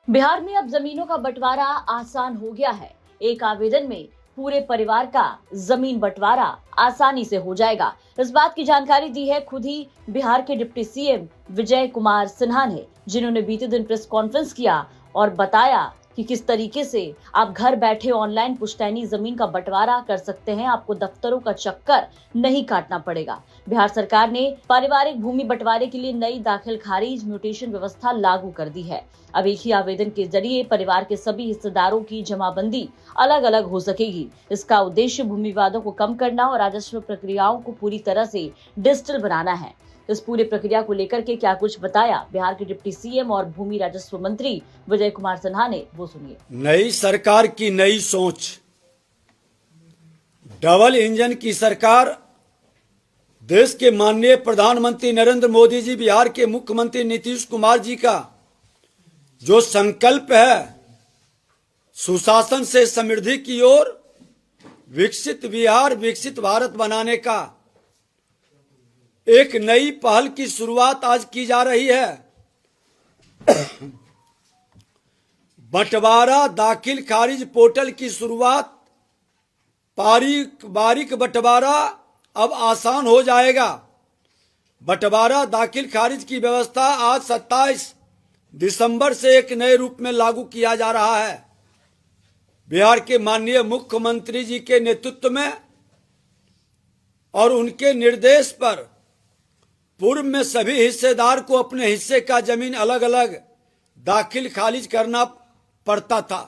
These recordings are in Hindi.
बिहार में अब जमीनों का बंटवारा आसान हो गया है। एक आवेदन में पूरे परिवार का जमीन बंटवारा आसानी से हो जाएगा। इस बात की जानकारी दी है खुद ही बिहार के डिप्टी सीएम विजय कुमार सिन्हा ने, जिन्होंने बीते दिन प्रेस कॉन्फ्रेंस किया और बताया कि किस तरीके से आप घर बैठे ऑनलाइन पुश्तैनी जमीन का बंटवारा कर सकते हैं। आपको दफ्तरों का चक्कर नहीं काटना पड़ेगा। बिहार सरकार ने पारिवारिक भूमि बंटवारे के लिए नई दाखिल खारिज म्यूटेशन व्यवस्था लागू कर दी है। अब एक ही आवेदन के जरिए परिवार के सभी हिस्सेदारों की जमाबंदी अलग अलग हो सकेगी। इसका उद्देश्य भूमि विवादों को कम करना और राजस्व प्रक्रियाओं को पूरी तरह से डिजिटल बनाना है। इस पूरी प्रक्रिया को लेकर के क्या कुछ बताया बिहार के डिप्टी सीएम और भूमि राजस्व मंत्री विजय कुमार सिन्हा ने, वो सुनिए। नई सरकार की नई सोच, डबल इंजन की सरकार, देश के माननीय प्रधानमंत्री नरेंद्र मोदी जी, बिहार के मुख्यमंत्री नीतीश कुमार जी का जो संकल्प है सुशासन से समृद्धि की ओर, विकसित बिहार विकसित भारत बनाने का एक नई पहल की शुरुआत आज की जा रही है। बंटवारा दाखिल खारिज पोर्टल की शुरुआत, बारीक बंटवारा अब आसान हो जाएगा। बंटवारा दाखिल खारिज की व्यवस्था आज 27 दिसंबर से एक नए रूप में लागू किया जा रहा है। बिहार के माननीय मुख्यमंत्री जी के नेतृत्व में और उनके निर्देश पर पूर्व में सभी हिस्सेदार को अपने हिस्से का जमीन अलग अलग दाखिल खारिज करना पड़ता था।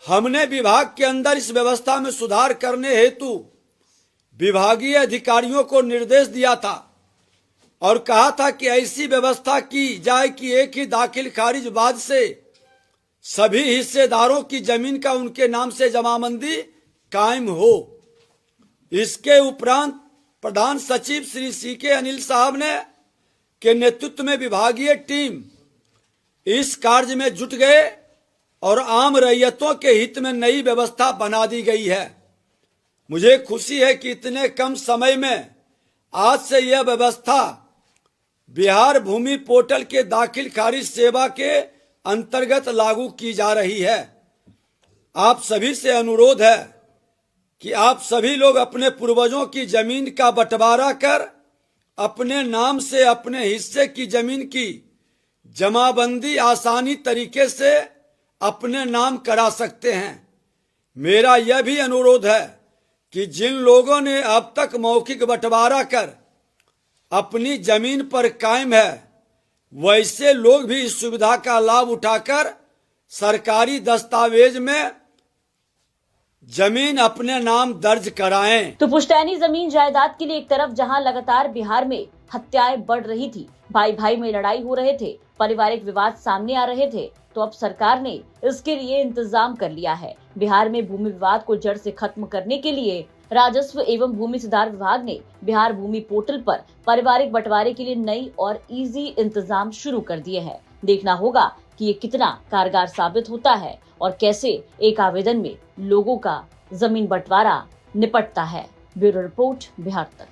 हमने विभाग के अंदर इस व्यवस्था में सुधार करने हेतु विभागीय अधिकारियों को निर्देश दिया था और कहा था कि ऐसी व्यवस्था की जाए कि एक ही दाखिल खारिज बाद से सभी हिस्सेदारों की जमीन का उनके नाम से जमाबंदी कायम हो। इसके उपरांत प्रधान सचिव श्री सीके अनिल साहब ने के नेतृत्व में विभागीय टीम इस कार्य में जुट गए और आम रैयतों के हित में नई व्यवस्था बना दी गई है। मुझे खुशी है कि इतने कम समय में आज से यह व्यवस्था बिहार भूमि पोर्टल के दाखिल खारिज सेवा के अंतर्गत लागू की जा रही है। आप सभी से अनुरोध है कि आप सभी लोग अपने पूर्वजों की जमीन का बंटवारा कर अपने नाम से अपने हिस्से की जमीन की जमाबंदी आसानी तरीके से अपने नाम करा सकते हैं। मेरा यह भी अनुरोध है कि जिन लोगों ने अब तक मौखिक बंटवारा कर अपनी जमीन पर कायम है, वैसे लोग भी इस सुविधा का लाभ उठाकर सरकारी दस्तावेज में जमीन अपने नाम दर्ज कराएं। तो पुश्तैनी जमीन जायदाद के लिए एक तरफ जहां लगातार बिहार में हत्याएं बढ़ रही थी, भाई भाई में लड़ाई हो रहे थे, पारिवारिक विवाद सामने आ रहे थे, तो अब सरकार ने इसके लिए इंतजाम कर लिया है। बिहार में भूमि विवाद को जड़ से खत्म करने के लिए राजस्व एवं भूमि सुधार विभाग ने बिहार भूमि पोर्टल पर पारिवारिक बंटवारे के लिए नई और इजी इंतजाम शुरू कर दिए हैं। देखना होगा कि ये कितना कारगर साबित होता है और कैसे एक आवेदन में लोगों का जमीन बंटवारा निपटता है। ब्यूरो रिपोर्ट, बिहार तक।